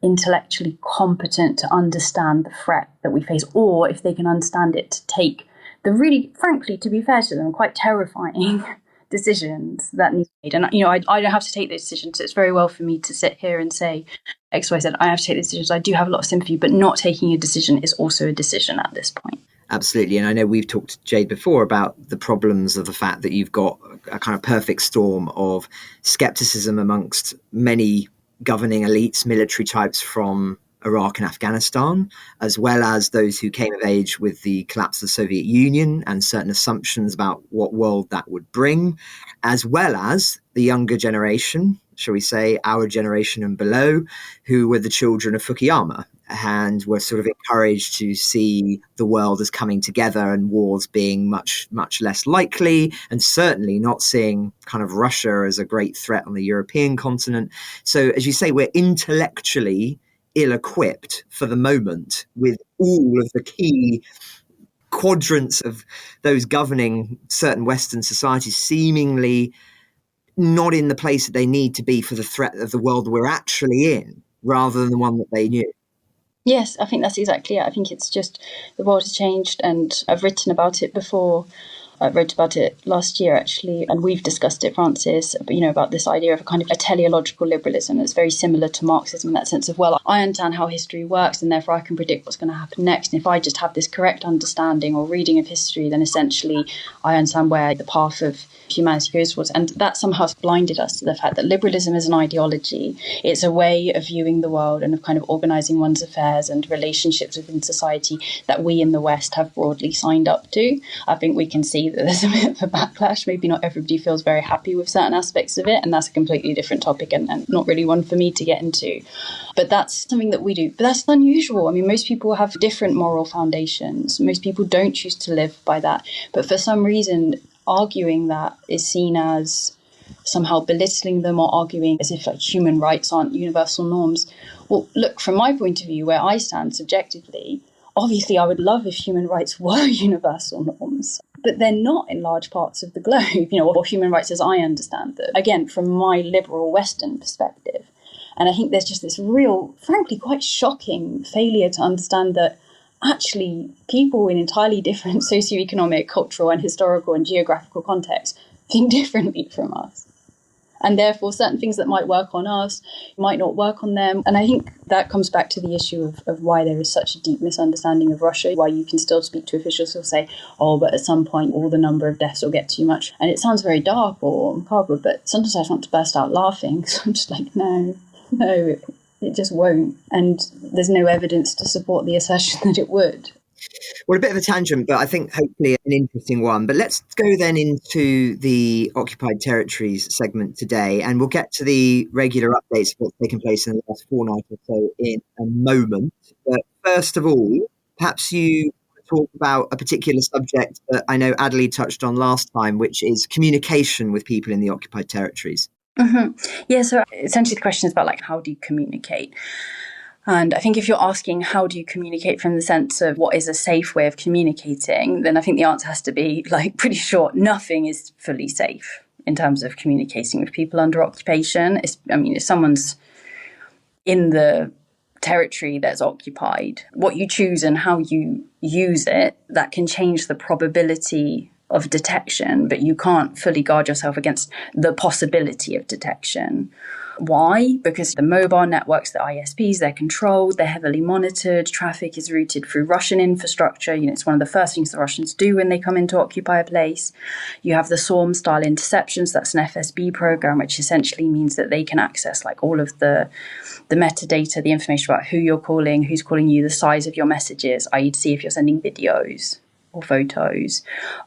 intellectually competent to understand the threat that we face, or if they can understand it, to take the really, frankly, to be fair to them, quite terrifying decisions that need to be made. And, you know, I don't have to take those decisions. It's very well for me to sit here and say, X, Y, Z, I have to take these decisions. I do have a lot of sympathy, but not taking a decision is also a decision at this point. Absolutely. And I know we've talked to Jade before about the problems of the fact that you've got a kind of perfect storm of skepticism amongst many governing elites, military types from Iraq and Afghanistan, as well as those who came of age with the collapse of the Soviet Union and certain assumptions about what world that would bring, as well as the younger generation, shall we say, our generation and below, who were the children of Fukuyama and were sort of encouraged to see the world as coming together and wars being much, much less likely, and certainly not seeing kind of Russia as a great threat on the European continent. So, as you say, we're intellectually ill-equipped for the moment with all of the key quadrants of those governing certain Western societies seemingly not in the place that they need to be for the threat of the world we're actually in, rather than the one that they knew. Yes, I think that's exactly it. I think it's just the world has changed, and I've written about it before. I wrote about it last year, actually, and we've discussed it, Francis, you know, about this idea of a kind of a teleological liberalism that's very similar to Marxism in that sense of, well, I understand how history works and therefore I can predict what's going to happen next. And if I just have this correct understanding or reading of history, then essentially I understand where the path of humanity goes towards. And that somehow has blinded us to the fact that liberalism is an ideology. It's a way of viewing the world and of kind of organising one's affairs and relationships within society that we in the West have broadly signed up to. I think we can see that there's a bit of a backlash. Maybe not everybody feels very happy with certain aspects of it, and that's a completely different topic and not really one for me to get into. But that's something that we do. But that's unusual. I mean, most people have different moral foundations. Most people don't choose to live by that. But for some reason, arguing that is seen as somehow belittling them, or arguing as if like human rights aren't universal norms. Well, look, from my point of view, where I stand subjectively, obviously I would love if human rights were universal norms, but they're not in large parts of the globe, you know, or human rights as I understand them, again, from my liberal Western perspective. And I think there's just this real, frankly, quite shocking failure to understand that actually people in entirely different socioeconomic, cultural and historical and geographical contexts think differently from us. And therefore, certain things that might work on us might not work on them. And I think that comes back to the issue of why there is such a deep misunderstanding of Russia, why you can still speak to officials who'll say, oh, but at some point, all the number of deaths will get too much. And it sounds very dark or macabre, but sometimes I just want to burst out laughing. So I'm just like, no, it just won't. And there's no evidence to support the assertion that it would. Well, a bit of a tangent, but I think hopefully an interesting one. But let's go then into the occupied territories segment today, and we'll get to the regular updates of what's taken place in the last fortnight or so in a moment. But first of all, perhaps you talk about a particular subject that I know Adelaide touched on last time, which is communication with people in the occupied territories. Mm-hmm. Yeah, so essentially the question is about like, how do you communicate? And I think if you're asking how do you communicate from the sense of what is a safe way of communicating, then I think the answer has to be like pretty short. Nothing is fully safe in terms of communicating with people under occupation. If someone's in the territory that's occupied, what you choose and how you use it, that can change the probability of detection, but you can't fully guard yourself against the possibility of detection. Why? Because the mobile networks, the ISPs, they're controlled, they're heavily monitored, traffic is routed through Russian infrastructure. You know, it's one of the first things the Russians do when they come in to occupy a place. You have the SORM-style interceptions, that's an FSB program, which essentially means that they can access like all of the metadata, the information about who you're calling, who's calling you, the size of your messages, i.e. to see if you're sending videos or photos,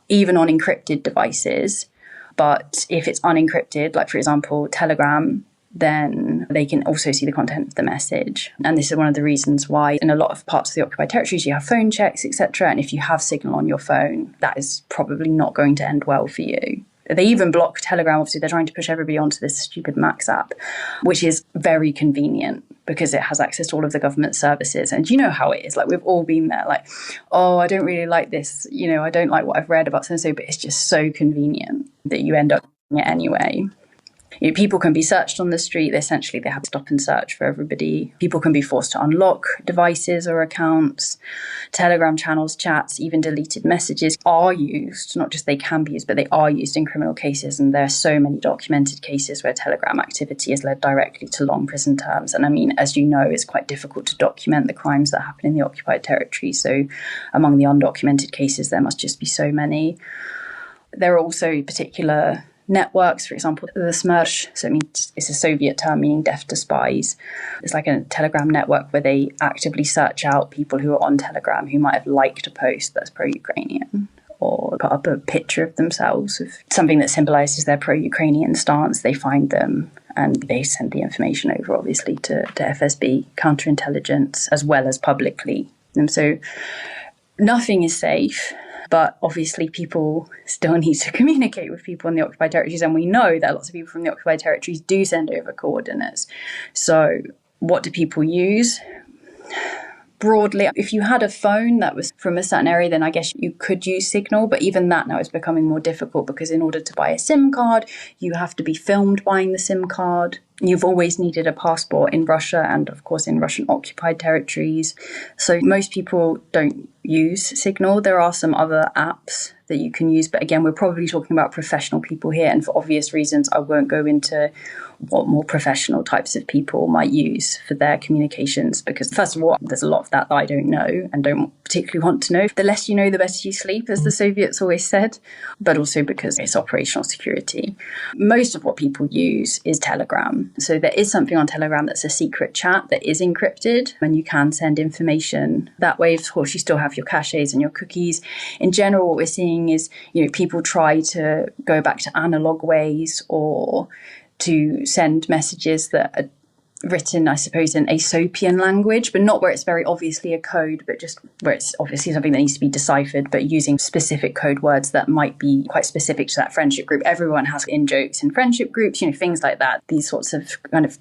even on encrypted devices. But if it's unencrypted, like for example, Telegram, then they can also see the content of the message. And this is one of the reasons why in a lot of parts of the occupied territories you have phone checks, etc. And if you have signal on your phone, that is probably not going to end well for you. They even block Telegram. Obviously, they're trying to push everybody onto this stupid Max app, which is very convenient because it has access to all of the government services. And you know how it is. Like, we've all been there. Like, oh, I don't really like this. You know, I don't like what I've read about so-and-so, but it's just so convenient that you end up doing it anyway. You know, people can be searched on the street. Essentially, they have to stop and search for everybody. People can be forced to unlock devices or accounts. Telegram channels, chats, even deleted messages are used. Not just they can be used, but they are used in criminal cases. And there are so many documented cases where Telegram activity has led directly to long prison terms. And I mean, as you know, it's quite difficult to document the crimes that happen in the occupied territory. So among the undocumented cases, there must just be so many. There are also particular networks, for example, the Smersh, so it means, it's a Soviet term meaning deaf to spies. It's like a Telegram network where they actively search out people who are on Telegram who might have liked a post that's pro-Ukrainian or put up a picture of themselves with something that symbolises their pro-Ukrainian stance. They find them and they send the information over, obviously, to FSB, counterintelligence, as well as publicly. And so nothing is safe. But obviously people still need to communicate with people in the occupied territories. And we know that lots of people from the occupied territories do send over coordinates. So what do people use? Broadly, if you had a phone that was from a certain area, then I guess you could use Signal. But even that now is becoming more difficult because in order to buy a SIM card, you have to be filmed buying the SIM card. You've always needed a passport in Russia and, of course, in Russian occupied territories. So most people don't use Signal. There are some other apps that you can use. But again, we're probably talking about professional people here. And for obvious reasons, I won't go into what more professional types of people might use for their communications. Because first of all, there's a lot of that I don't know and don't particularly want to know. The less you know, the better you sleep, as the Soviets always said. But also because it's operational security. Most of what people use is Telegram. So there is something on Telegram that's a secret chat that is encrypted and you can send information that way. Of course, you still have your caches and your cookies. In general, what we're seeing is, you know, people try to go back to analog ways or to send messages that are written, I suppose, in Aesopian language, but not where it's very obviously a code, but just where it's obviously something that needs to be deciphered, but using specific code words that might be quite specific to that friendship group. Everyone has in-jokes in friendship groups, you know, things like that. These sorts of kind of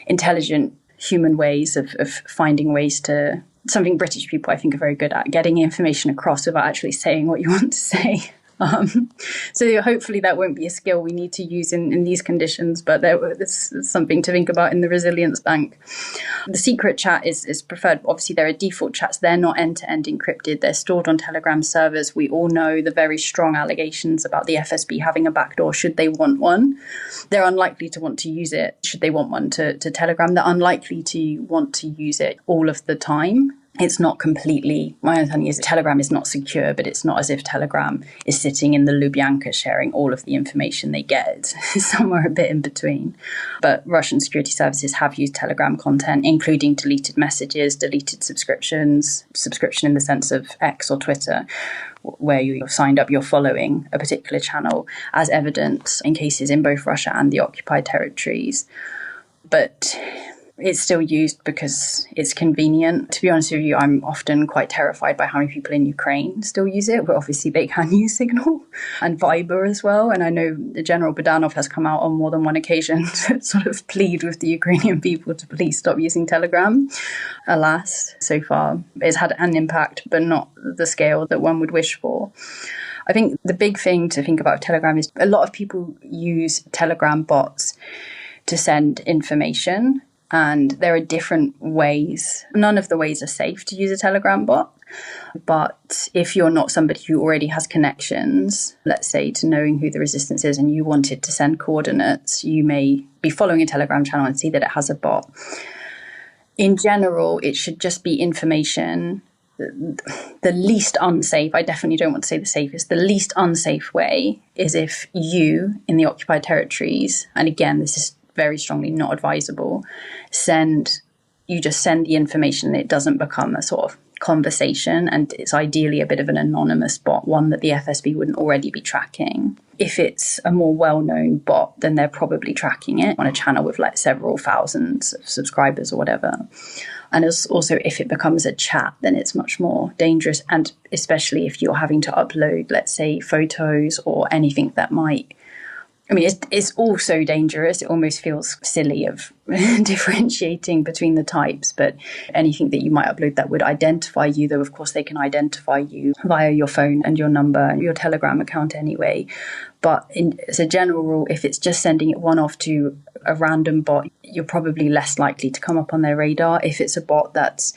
intelligent human ways of finding ways to... Something British people, I think, are very good at, getting information across without actually saying what you want to say. So hopefully that won't be a skill we need to use in these conditions, but this is something to think about in the resilience bank. The secret chat is preferred. Obviously, there are default chats. They're not end-to-end encrypted. They're stored on Telegram servers. We all know the very strong allegations about the FSB having a backdoor should they want one. They're unlikely to want to use it should they want one to Telegram. They're unlikely to want to use it all of the time. It's not completely, my understanding is that Telegram is not secure, but it's not as if Telegram is sitting in the Lubyanka sharing all of the information they get. It's somewhere a bit in between. But Russian security services have used Telegram content, including deleted messages, deleted subscriptions, subscription in the sense of X or Twitter, where you've signed up, you're following a particular channel, as evidence in cases in both Russia and the occupied territories. But it's still used because it's convenient. To be honest with you, I'm often quite terrified by how many people in Ukraine still use it, but obviously they can use Signal and Viber as well. And I know General Budanov has come out on more than one occasion to sort of plead with the Ukrainian people to please stop using Telegram. Alas, so far, it's had an impact, but not the scale that one would wish for. I think the big thing to think about Telegram is a lot of people use Telegram bots to send information. And there are different ways. None of the ways are safe to use a Telegram bot. But if you're not somebody who already has connections, let's say to knowing who the resistance is, and you wanted to send coordinates, you may be following a Telegram channel and see that it has a bot. In general, it should just be information. The least unsafe, I definitely don't want to say the safest, the least unsafe way is if you, in the occupied territories, and again, this is very strongly not advisable, you just send the information and it doesn't become a sort of conversation, and it's ideally a bit of an anonymous bot, one that the FSB wouldn't already be tracking. if it's a more well-known bot, then they're probably tracking it on a channel with like several thousands of subscribers or whatever. And also, if it becomes a chat, then it's much more dangerous. And especially if you're having to upload, let's say, photos or anything that might... I mean, it's also dangerous. It almost feels silly of differentiating between the types, but anything that you might upload that would identify you, though, of course, they can identify you via your phone and your number and your Telegram account anyway. But as a general rule, if it's just sending it one-off to a random bot, you're probably less likely to come up on their radar. If it's a bot that's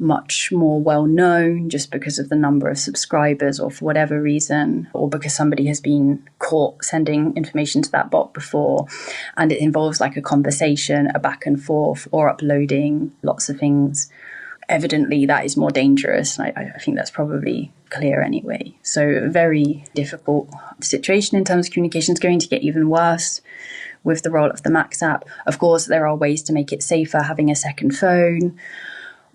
much more well known just because of the number of subscribers or for whatever reason, or because somebody has been caught sending information to that bot before, and it involves like a conversation, a back and forth, or uploading lots of things, evidently that is more dangerous. I think that's probably clear anyway. So a very difficult situation in terms of communication. Is going to get even worse with the roll of the Max app. Of course, there are ways to make it safer, having a second phone.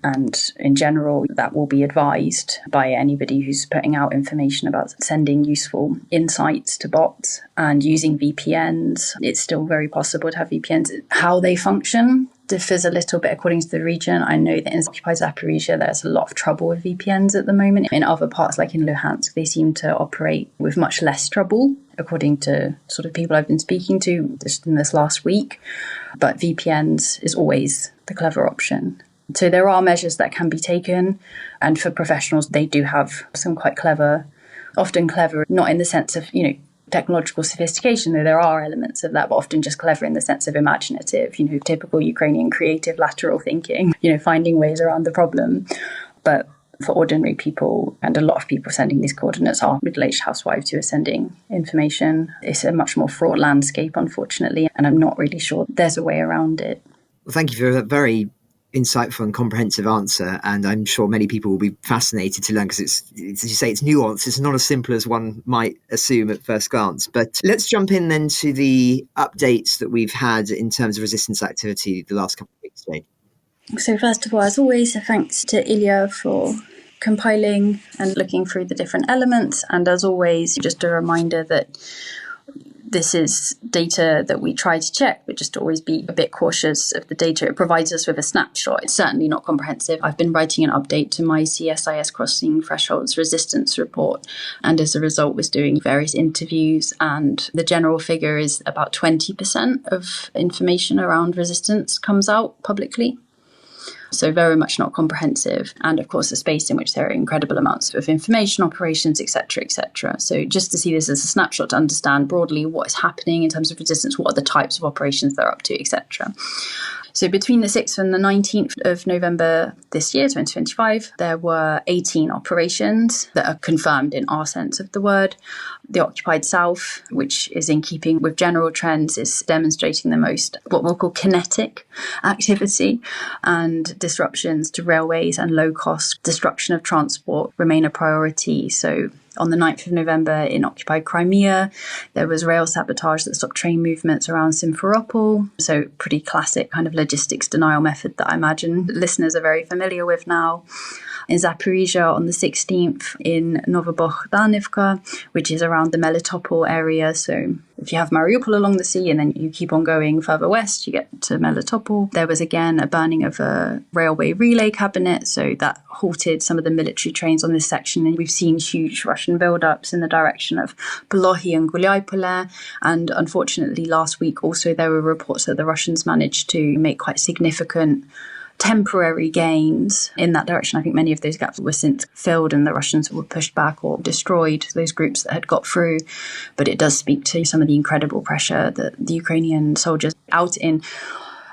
And in general, that will be advised by anybody who's putting out information about sending useful insights to bots and using VPNs. It's still very possible to have VPNs. How they function differs a little bit according to the region. I know that in occupied Zaporizhia, there's a lot of trouble with VPNs at the moment. In other parts, like in Luhansk, they seem to operate with much less trouble, according to sort of people I've been speaking to just in this last week. But VPNs is always the clever option. So there are measures that can be taken, and for professionals, they do have some quite clever, often clever, not in the sense of, technological sophistication, though there are elements of that, but often just clever in the sense of imaginative, typical Ukrainian creative lateral thinking, finding ways around the problem. But for ordinary people, and a lot of people sending these coordinates are middle-aged housewives who are sending information. It's a much more fraught landscape, unfortunately, and I'm not really sure there's a way around it. Well, thank you for that very insightful and comprehensive answer, and I'm sure many people will be fascinated to learn, because it's as you say, it's nuanced. It's not as simple as one might assume at first glance. But let's jump in then to the updates that we've had in terms of resistance activity the last couple of weeks, Jade. So first of all, as always, thanks to Ilya for compiling and looking through the different elements, and as always, just a reminder that this is data that we try to check, but just to always be a bit cautious of the data. It provides us with a snapshot. It's certainly not comprehensive. I've been writing an update to my CSIS Crossing Thresholds Resistance report, and as a result was doing various interviews, and the general figure is about 20% of information around resistance comes out publicly. So very much not comprehensive. And of course, a space in which there are incredible amounts of information, operations, etc., etc. So just to see this as a snapshot to understand broadly what is happening in terms of resistance, what are the types of operations they're up to, etc. So between the 6th and the 19th of November this year, 2025, there were 18 operations that are confirmed in our sense of the word. The occupied south, which is in keeping with general trends, is demonstrating the most what we'll call kinetic activity, and disruptions to railways and low-cost destruction of transport remain a priority. So on the 9th of November in occupied Crimea, there was rail sabotage that stopped train movements around Simferopol. So pretty classic kind of logistics denial method that I imagine listeners are very familiar with now. In Zaporizhia on the 16th in Novobohdanivka, which is around the Melitopol area. So if you have Mariupol along the sea and then you keep on going further west, you get to Melitopol. There was again a burning of a railway relay cabinet, so that halted some of the military trains on this section. And we've seen huge Russian build-ups in the direction of Polohi and Gulyai-Pole. And unfortunately, last week also there were reports that the Russians managed to make quite significant temporary gains in that direction. I think many of those gaps were since filled and the Russians were pushed back or destroyed, those groups that had got through. But it does speak to some of the incredible pressure that the Ukrainian soldiers out in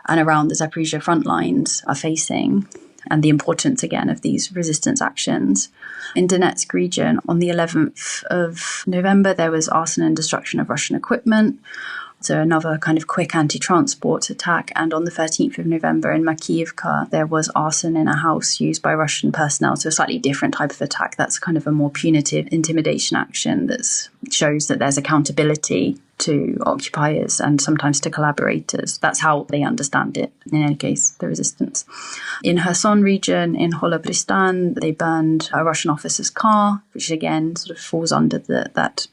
and around the Zaporizhia front lines are facing, and the importance again of these resistance actions. In Donetsk region, on the 11th of November, there was arson and destruction of Russian equipment. So another kind of quick anti-transport attack. And on the 13th of November in Makiivka, there was arson in a house used by Russian personnel. So a slightly different type of attack. That's kind of a more punitive intimidation action that shows that there's accountability to occupiers and sometimes to collaborators. That's how they understand it, in any case, the resistance. In Kherson region, in Holobristan, they burned a Russian officer's car, which again sort of falls under that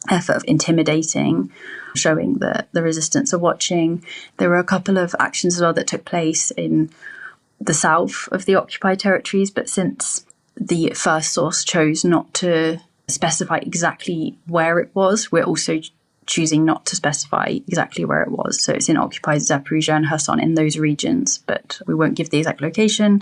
effort of intimidating, showing that the resistance are watching. There were a couple of actions as well that took place in the south of the occupied territories, but since the first source chose not to specify exactly where it was, we're also choosing not to specify exactly where it was. So it's in occupied Zaporizhia and Kherson, in those regions, but we won't give the exact location.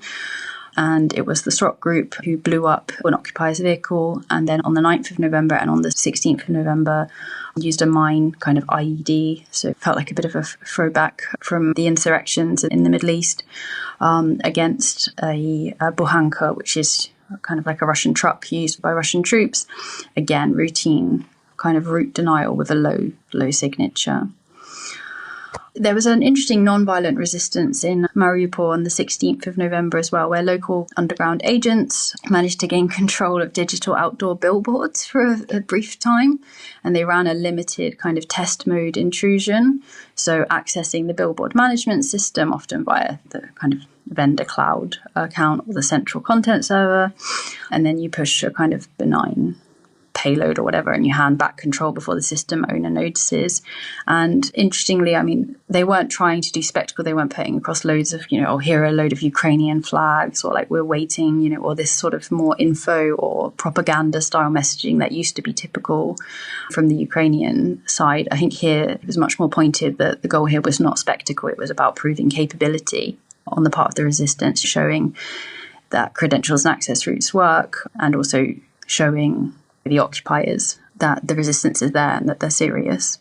And it was the Srok group who blew up an occupier's vehicle, and then on the 9th of November and on the 16th of November used a mine kind of IED. So it felt like a bit of a throwback from the insurrections in the Middle East against a buhanka, which is kind of like a Russian truck used by Russian troops. Again, routine kind of route denial with a low signature. There was an interesting non-violent resistance in Mariupol on the 16th of November as well, where local underground agents managed to gain control of digital outdoor billboards for a brief time, and they ran a limited kind of test mode intrusion, so accessing the billboard management system, often via the kind of vendor cloud account or the central content server, and then you push a kind of benign payload or whatever, and you hand back control before the system owner notices. And interestingly, I mean, they weren't trying to do spectacle. They weren't putting across loads of, here are a load of Ukrainian flags, or like we're waiting, or this sort of more info or propaganda style messaging that used to be typical from the Ukrainian side. I think here it was much more pointed that the goal here was not spectacle. It was about proving capability on the part of the resistance, showing that credentials and access routes work, and also showing the occupiers that the resistance is there and that they're serious.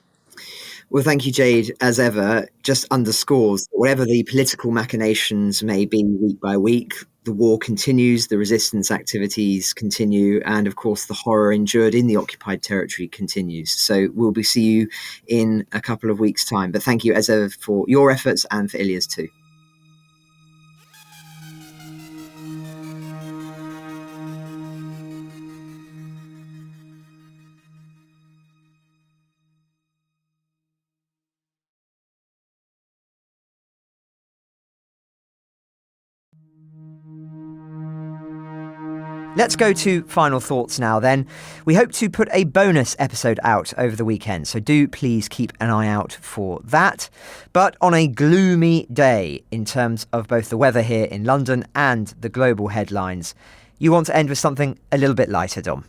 Well, thank you, Jade. As ever, just underscores whatever the political machinations may be week by week, the war continues, the resistance activities continue, and of course the horror endured in the occupied territory continues. So we'll see you in a couple of weeks' time. But thank you, as ever, for your efforts and for Ilya's too. Let's go to final thoughts now then. We hope to put a bonus episode out over the weekend, so do please keep an eye out for that. But on a gloomy day in terms of both the weather here in London and the global headlines, you want to end with something a little bit lighter, Dom.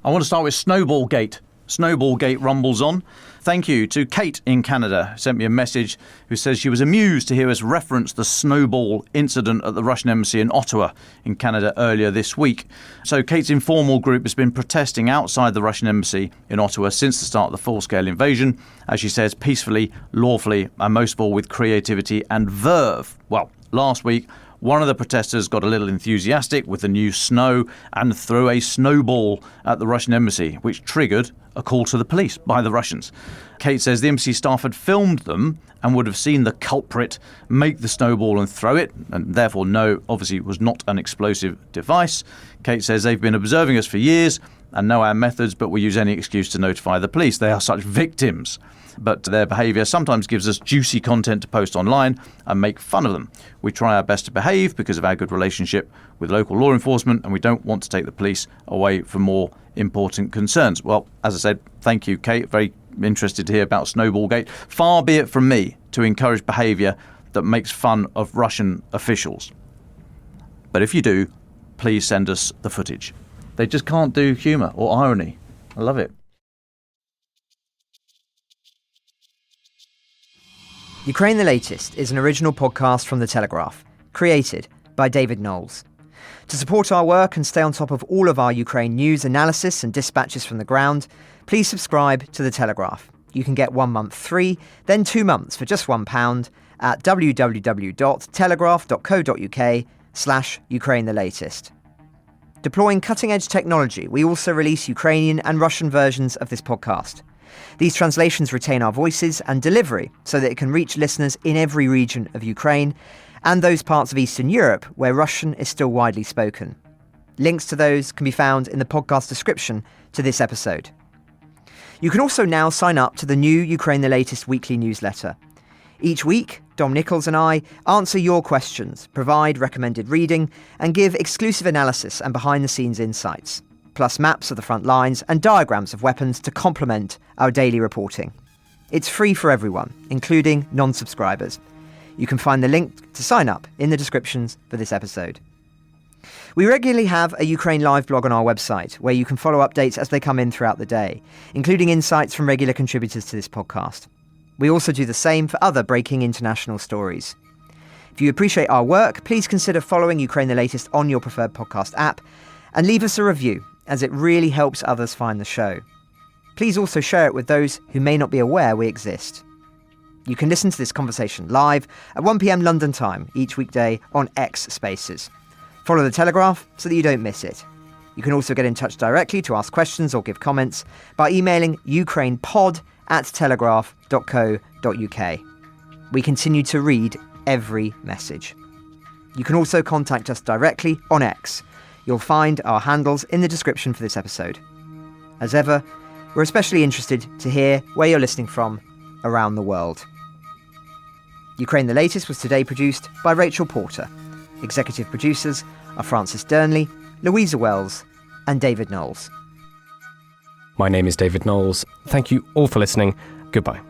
I want to start with Snowballgate. Snowballgate rumbles on. Thank you to Kate in Canada, who sent me a message, who says she was amused to hear us reference the snowball incident at the Russian embassy in Ottawa in Canada earlier this week. So Kate's informal group has been protesting outside the Russian embassy in Ottawa since the start of the full-scale invasion, as she says, peacefully, lawfully, and most of all with creativity and verve. Well, last week, one of the protesters got a little enthusiastic with the new snow and threw a snowball at the Russian embassy, which triggered a call to the police by the Russians. Kate says the embassy staff had filmed them and would have seen the culprit make the snowball and throw it, and therefore obviously it was not an explosive device. Kate says they've been observing us for years and know our methods, but will use any excuse to notify the police. They are such victims. But their behaviour sometimes gives us juicy content to post online and make fun of them. We try our best to behave because of our good relationship with local law enforcement, and we don't want to take the police away from more important concerns. Well, as I said, thank you, Kate. Very interested to hear about Snowballgate. Far be it from me to encourage behaviour that makes fun of Russian officials. But if you do, please send us the footage. They just can't do humour or irony. I love it. Ukraine the Latest is an original podcast from The Telegraph, created by David Nicholls. To support our work and stay on top of all of our Ukraine news, analysis and dispatches from the ground, please subscribe to The Telegraph. You can get 1 month free, then 2 months for just £1 at www.telegraph.co.uk/Ukraine the Latest. Deploying cutting-edge technology, we also release Ukrainian and Russian versions of this podcast. These translations retain our voices and delivery so that it can reach listeners in every region of Ukraine and those parts of Eastern Europe where Russian is still widely spoken. Links to those can be found in the podcast description to this episode. You can also now sign up to the new Ukraine the Latest weekly newsletter. Each week, Dom, Nicholls and I answer your questions, provide recommended reading, and give exclusive analysis and behind-the-scenes insights. plus maps of the front lines and diagrams of weapons to complement our daily reporting. It's free for everyone, including non-subscribers. You can find the link to sign up in the descriptions for this episode. We regularly have a Ukraine Live blog on our website, where you can follow updates as they come in throughout the day, including insights from regular contributors to this podcast. We also do the same for other breaking international stories. If you appreciate our work, please consider following Ukraine the Latest on your preferred podcast app and leave us a review, as it really helps others find the show. Please also share it with those who may not be aware we exist. You can listen to this conversation live at 1 p.m. London time each weekday on X Spaces. Follow The Telegraph so that you don't miss it. You can also get in touch directly to ask questions or give comments by emailing ukrainepod@telegraph.co.uk. We continue to read every message. You can also contact us directly on X. You'll find our handles in the description for this episode. As ever, we're especially interested to hear where you're listening from around the world. Ukraine the Latest was today produced by Rachel Porter. Executive producers are Francis Dearnley, Louisa Wells, and David Knowles. My name is David Knowles. Thank you all for listening. Goodbye.